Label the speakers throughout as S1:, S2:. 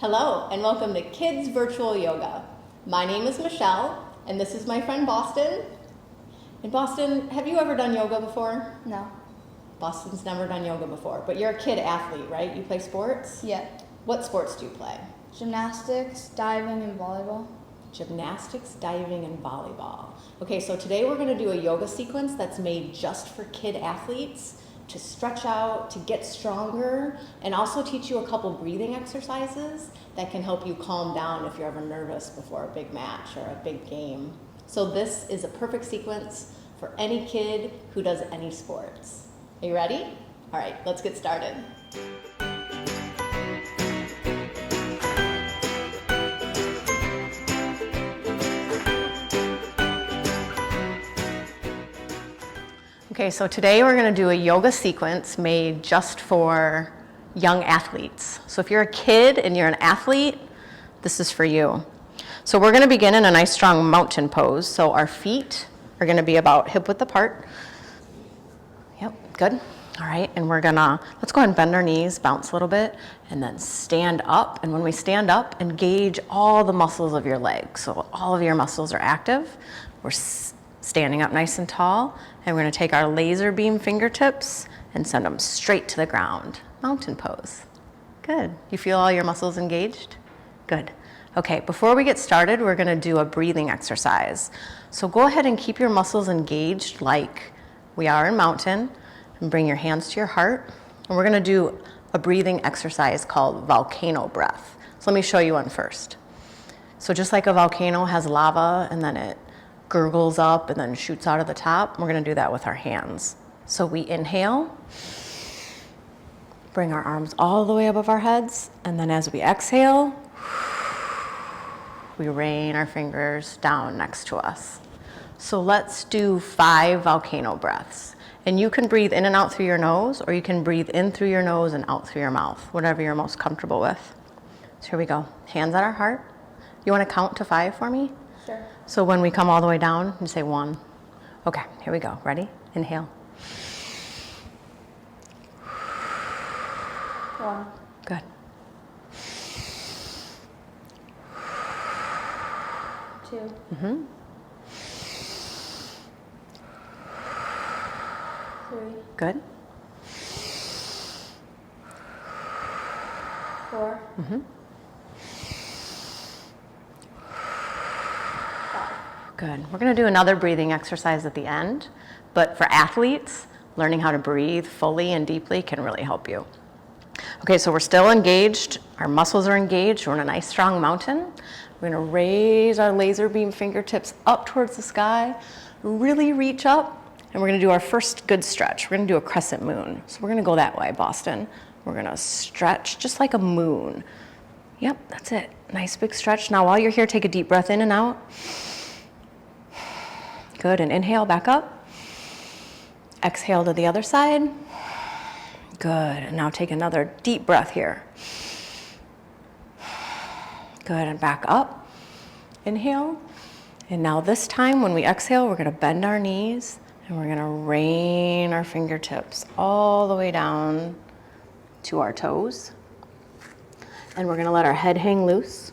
S1: Hello, and welcome to Kids Virtual Yoga. My name is Michelle, and this is my friend Bosten. And Bosten, have you ever done yoga before?
S2: No.
S1: Bosten's never done yoga before, but you're a kid athlete, right? You play sports?
S2: Yeah.
S1: What sports do you play?
S2: Gymnastics, diving, and volleyball.
S1: Gymnastics, diving, and volleyball. Okay, so today we're going to do a yoga sequence that's made just for kid athletes to stretch out, to get stronger, and also teach you a couple breathing exercises that can help you calm down if you're ever nervous before a big match or a big game. So this is a perfect sequence for any kid who does any sports. Are you ready? All right, let's get started. Okay, so today we're going to do a yoga sequence made just for young athletes. So if you're a kid and you're an athlete, this is for you. So we're going to begin in a nice strong mountain pose. So our feet are going to be about hip width apart. Yep, good. All right, and let's go ahead and bend our knees, bounce a little bit, and then stand up. And when we stand up, engage all the muscles of your legs. So all of your muscles are active. We're standing up nice and tall, and we're going to take our laser beam fingertips and send them straight to the ground. Mountain pose. Good. You feel all your muscles engaged? Good. Okay, before we get started, we're going to do a breathing exercise. So go ahead and keep your muscles engaged like we are in mountain, and bring your hands to your heart. And we're going to do a breathing exercise called Volcano Breath. So let me show you one first. So just like a volcano has lava and then it gurgles up and then shoots out of the top, we're going to do that with our hands. So we inhale, bring our arms all the way above our heads, and then as we exhale, we rain our fingers down next to us. So let's do 5 volcano breaths. And you can breathe in and out through your nose, or you can breathe in through your nose and out through your mouth, whatever you're most comfortable with. So here we go. Hands at our heart. You want to count to 5 for me?
S2: Sure.
S1: So when we come all the way down, you say 1. Okay, here we go. Ready? Inhale.
S2: 1.
S1: Good.
S2: 2.
S1: Mm-hmm.
S2: 3.
S1: Good.
S2: 4.
S1: Mm-hmm.
S2: 5.
S1: Good. We're going to do another breathing exercise at the end, but for athletes, learning how to breathe fully and deeply can really help you. Okay, so we're still engaged. Our muscles are engaged. We're in a nice strong mountain. We're going to raise our laser beam fingertips up towards the sky, really reach up, and we're going to do our first good stretch. We're going to do a crescent moon. So we're going to go that way, Bosten. We're going to stretch just like a moon. Yep, that's it. Nice big stretch. Now while you're here, take a deep breath in and out. Good, and inhale, back up. Exhale to the other side. Good, and now take another deep breath here. Good, and back up. Inhale. And now this time when we exhale, we're gonna bend our knees and we're gonna rain our fingertips all the way down to our toes. And we're gonna let our head hang loose.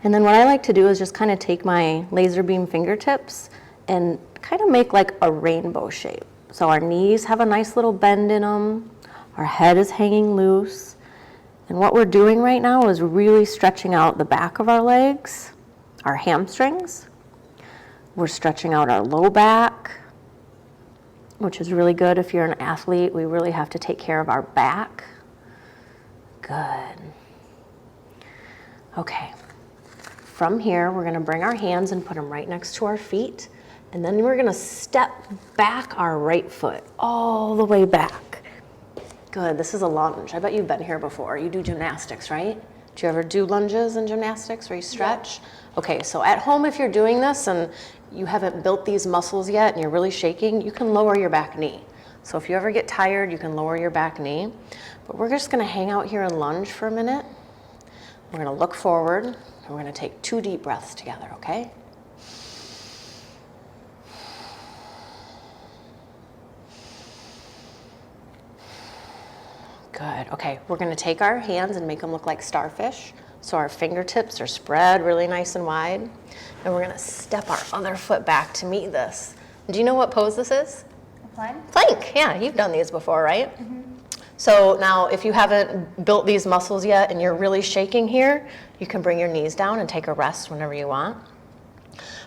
S1: And then what I like to do is just kind of take my laser beam fingertips and kind of make like a rainbow shape. So our knees have a nice little bend in them. Our head is hanging loose. And what we're doing right now is really stretching out the back of our legs, our hamstrings. We're stretching out our low back, which is really good if you're an athlete. We really have to take care of our back. Good. Okay. From here, we're going to bring our hands and put them right next to our feet. And then we're going to step back our right foot all the way back. Good. This is a lunge. I bet you've been here before. You do gymnastics, right? Do you ever do lunges in gymnastics where you stretch? Yeah. Okay, so at home, if you're doing this and you haven't built these muscles yet and you're really shaking, you can lower your back knee. So if you ever get tired, you can lower your back knee. But we're just going to hang out here and lunge for a minute. We're going to look forward, and we're going to take 2 deep breaths together, okay? Good. Okay, we're going to take our hands and make them look like starfish. So our fingertips are spread really nice and wide. And we're going to step our other foot back to meet this. Do you know what pose this is?
S2: A plank?
S1: Plank. Yeah, you've done these before, right? So now if you haven't built these muscles yet and you're really shaking here, you can bring your knees down and take a rest whenever you want.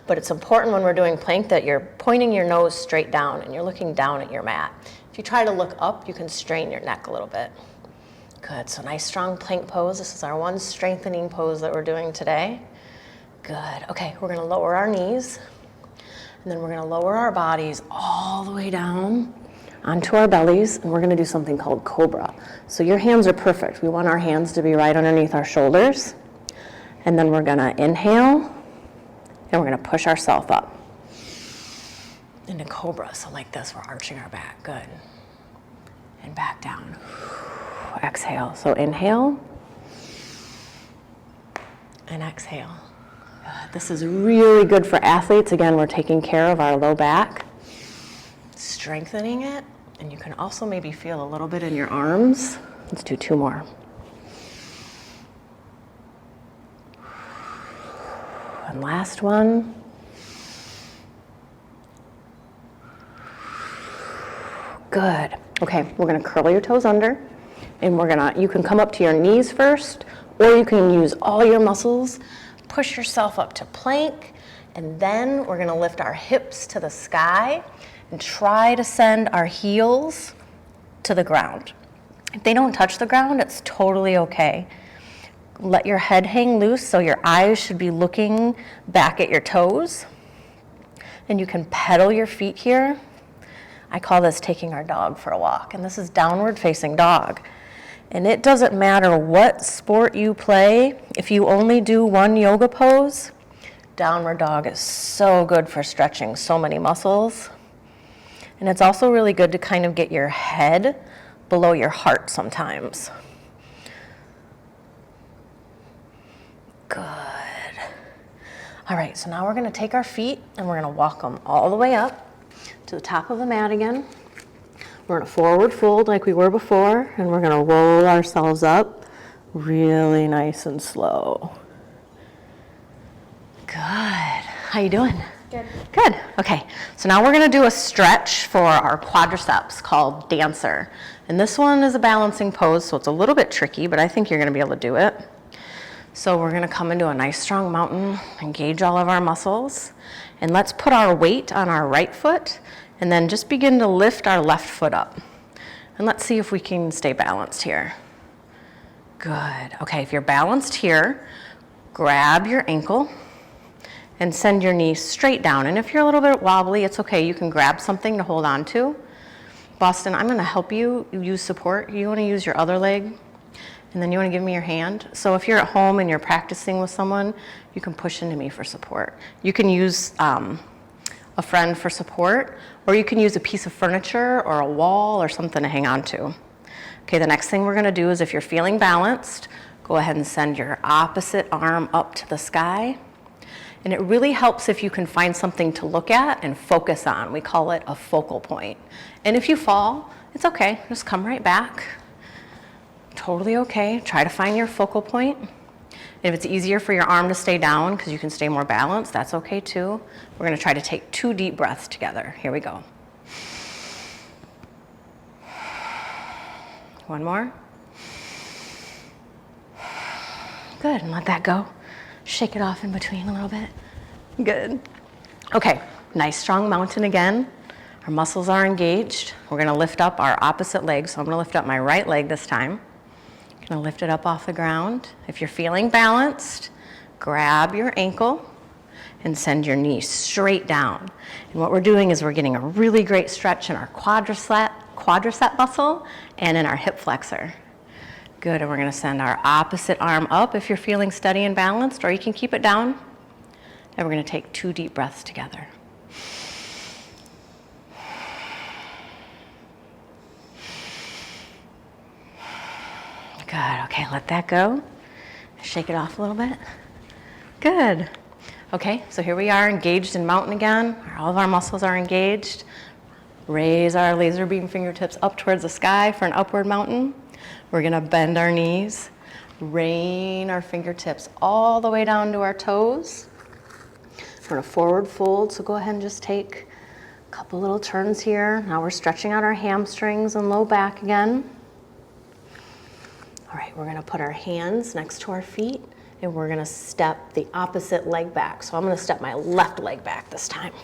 S1: But it's important when we're doing plank that you're pointing your nose straight down and you're looking down at your mat. If you try to look up, you can strain your neck a little bit. Good, so nice strong plank pose. This is our one strengthening pose that we're doing today. Good, okay, we're gonna lower our knees and then we're gonna lower our bodies all the way down onto our bellies, and we're gonna do something called Cobra. So your hands are perfect. We want our hands to be right underneath our shoulders. And then we're gonna inhale, and we're gonna push ourselves up into Cobra. So like this, we're arching our back, good. And back down. Exhale, so inhale, and exhale. This is really good for athletes. Again, we're taking care of our low back, strengthening it, and you can also maybe feel a little bit in your arms. Let's do 2 more. And last one. Good. Okay, we're gonna curl your toes under, and you can come up to your knees first, or you can use all your muscles, push yourself up to plank, and then we're gonna lift our hips to the sky and try to send our heels to the ground. If they don't touch the ground, it's totally okay. Let your head hang loose so your eyes should be looking back at your toes. And you can pedal your feet here. I call this taking our dog for a walk, and this is downward facing dog. And it doesn't matter what sport you play, if you only do one yoga pose, downward dog is so good for stretching so many muscles. And it's also really good to kind of get your head below your heart sometimes. Good. All right, so now we're gonna take our feet and we're gonna walk them all the way up to the top of the mat again. We're gonna forward fold like we were before, and we're gonna roll ourselves up really nice and slow. Good. How you doing?
S2: Good.
S1: Good. Okay, so now we're gonna do a stretch for our quadriceps called dancer. And this one is a balancing pose, so it's a little bit tricky, but I think you're gonna be able to do it. So we're gonna come into a nice strong mountain, engage all of our muscles, and let's put our weight on our right foot, and then just begin to lift our left foot up. And let's see if we can stay balanced here. Good. Okay, if you're balanced here, grab your ankle and send your knee straight down. And if you're a little bit wobbly, it's okay. You can grab something to hold on to. Bosten, I'm gonna help you use support. You wanna use your other leg, and then you wanna give me your hand. So if you're at home and you're practicing with someone, you can push into me for support. You can use a friend for support, or you can use a piece of furniture or a wall or something to hang on to. Okay, the next thing we're gonna do is if you're feeling balanced, go ahead and send your opposite arm up to the sky. And it really helps if you can find something to look at and focus on. We call it a focal point. And if you fall, it's okay, just come right back. Totally okay, try to find your focal point. If it's easier for your arm to stay down because you can stay more balanced, that's okay too. We're gonna try to take 2 deep breaths together. Here we go. One more. Good, and let that go. Shake it off in between a little bit. Good. Okay, nice strong mountain again. Our muscles are engaged. We're gonna lift up our opposite leg. So I'm gonna lift up my right leg this time. Gonna lift it up off the ground. If you're feeling balanced, grab your ankle and send your knee straight down. And what we're doing is we're getting a really great stretch in our quadricep muscle and in our hip flexor. Good, and we're gonna send our opposite arm up if you're feeling steady and balanced, or you can keep it down. And we're gonna take 2 deep breaths together. Good, okay, let that go. Shake it off a little bit. Good. Okay, so here we are engaged in mountain again. All of our muscles are engaged. Raise our laser beam fingertips up towards the sky for an upward mountain. We're gonna bend our knees, rain our fingertips all the way down to our toes. We're gonna forward fold, so go ahead and just take a couple little turns here. Now we're stretching out our hamstrings and low back again. All right, we're gonna put our hands next to our feet and we're gonna step the opposite leg back. So I'm gonna step my left leg back this time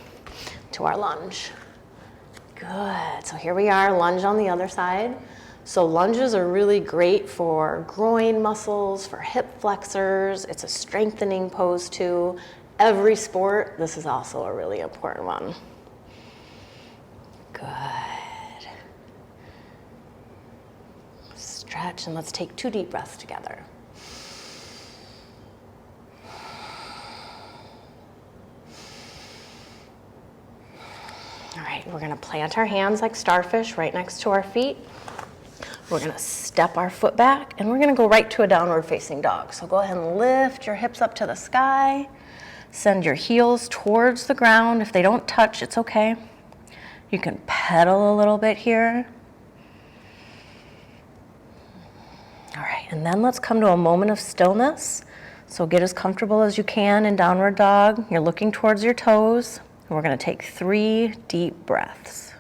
S1: to our lunge. Good, so here we are, lunge on the other side. So lunges are really great for groin muscles, for hip flexors. It's a strengthening pose too. Every sport, this is also a really important one. Good. Stretch, and let's take 2 deep breaths together. All right, we're gonna plant our hands like starfish right next to our feet. We're gonna step our foot back and we're gonna go right to a downward facing dog. So go ahead and lift your hips up to the sky. Send your heels towards the ground. If they don't touch, it's okay. You can pedal a little bit here. All right, and then let's come to a moment of stillness. So get as comfortable as you can in downward dog. You're looking towards your toes. And we're gonna take 3 deep breaths.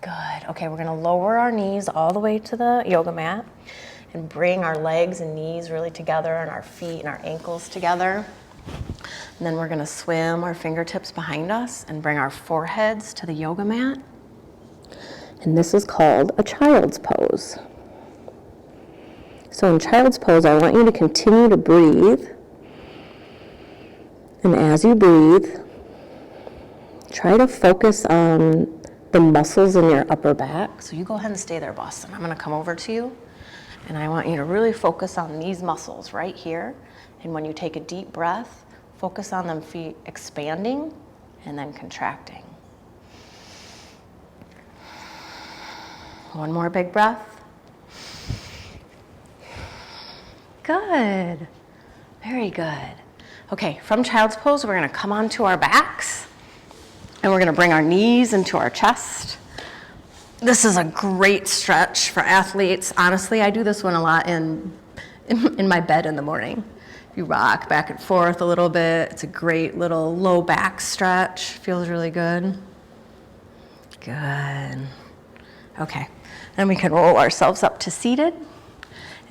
S1: Good. Okay, we're gonna lower our knees all the way to the yoga mat and bring our legs and knees really together and our feet and our ankles together. And then we're gonna swim our fingertips behind us and bring our foreheads to the yoga mat. And this is called a child's pose. So in child's pose, I want you to continue to breathe. And as you breathe, try to focus on the muscles in your upper back. So you go ahead and stay there, Bosten. I'm gonna come over to you and I want you to really focus on these muscles right here. And when you take a deep breath, focus on them feet expanding and then contracting. One more big breath. Good, very good. Okay, from child's pose, we're gonna come onto our backs. And we're gonna bring our knees into our chest. This is a great stretch for athletes. Honestly, I do this one a lot in my bed in the morning. You rock back and forth a little bit. It's a great little low back stretch. Feels really good. Good. Okay, then we can roll ourselves up to seated.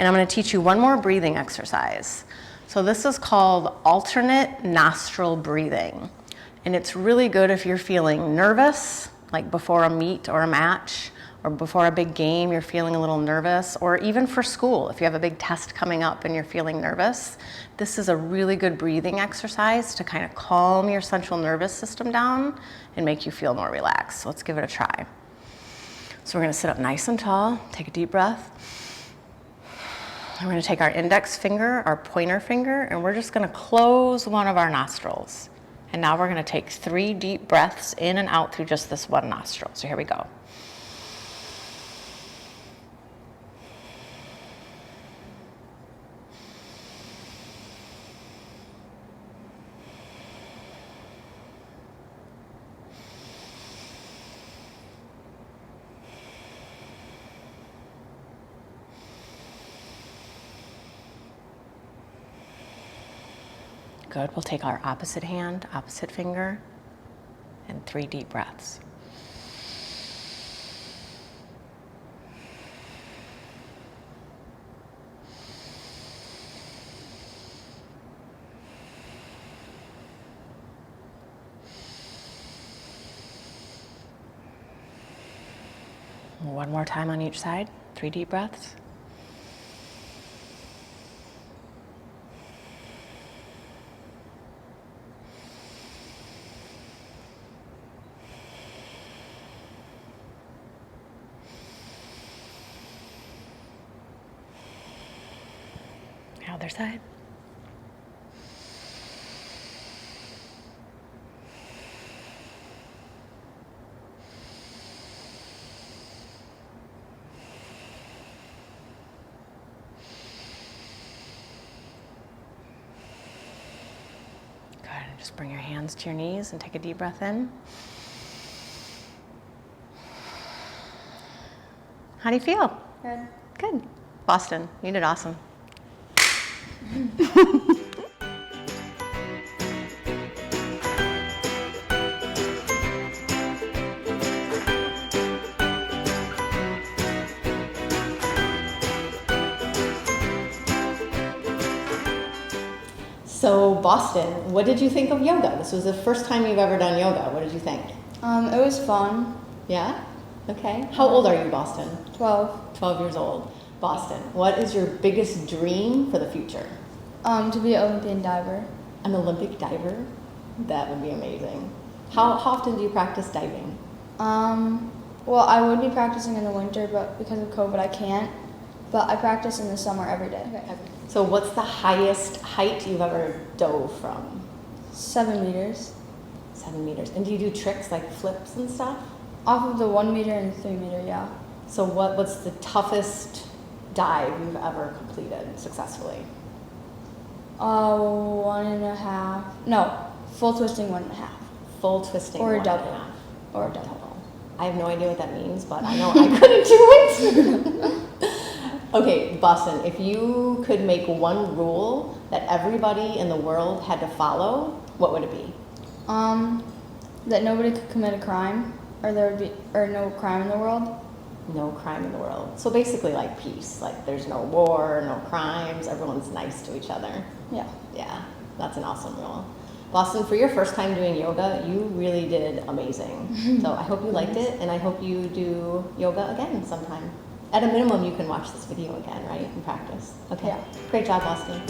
S1: And I'm gonna teach you one more breathing exercise. So this is called alternate nostril breathing. And it's really good if you're feeling nervous, like before a meet or a match, or before a big game, you're feeling a little nervous, or even for school, if you have a big test coming up and you're feeling nervous. This is a really good breathing exercise to kind of calm your central nervous system down and make you feel more relaxed. So let's give it a try. So we're gonna sit up nice and tall, take a deep breath. We're gonna take our index finger, our pointer finger, and we're just gonna close one of our nostrils. And now we're gonna take 3 deep breaths in and out through just this one nostril. So here we go. Good, we'll take our opposite hand, opposite finger, and 3 deep breaths. One more time on each side, 3 deep breaths. Other side. Just bring your hands to your knees and take a deep breath in. How do you feel?
S2: Good.
S1: Good. Bosten, you did awesome. So Bosten, what did you think of yoga? This was the first time you've ever done yoga. What did you think?
S2: It was fun.
S1: Yeah? Okay. How old are you, Bosten?
S2: 12.
S1: 12 years old. Bosten, what is your biggest dream for the future?
S2: To be an Olympian diver.
S1: An Olympic diver? That would be amazing. How often do you practice diving?
S2: Well, I would be practicing in the winter, but because of COVID, I can't. But I practice in the summer every day.
S1: Okay. So what's the highest height you've ever dove from?
S2: 7 meters.
S1: 7 meters. And do you do tricks like flips and stuff?
S2: Off of the 1 meter and the 3 meter, yeah.
S1: So what's the toughest dive you've ever completed successfully?
S2: 1.5. No, full twisting 1.5.
S1: Full twisting.
S2: Or a
S1: 1.5.
S2: double. Or a double.
S1: I have no idea what that means, but I know I couldn't do it. Okay, Bosten, if you could make one rule that everybody in the world had to follow, what would it be?
S2: That nobody could commit a crime, or no crime in the world.
S1: No crime in the world. So basically like peace, like there's no war, no crimes, everyone's nice to each other.
S2: Yeah.
S1: Yeah, that's an awesome rule. Bosten, for your first time doing yoga, you really did amazing. So I hope you liked it, and I hope you do yoga again sometime. At a minimum, you can watch this video again, right, and practice. Okay.
S2: Yeah.
S1: Great job, Bosten.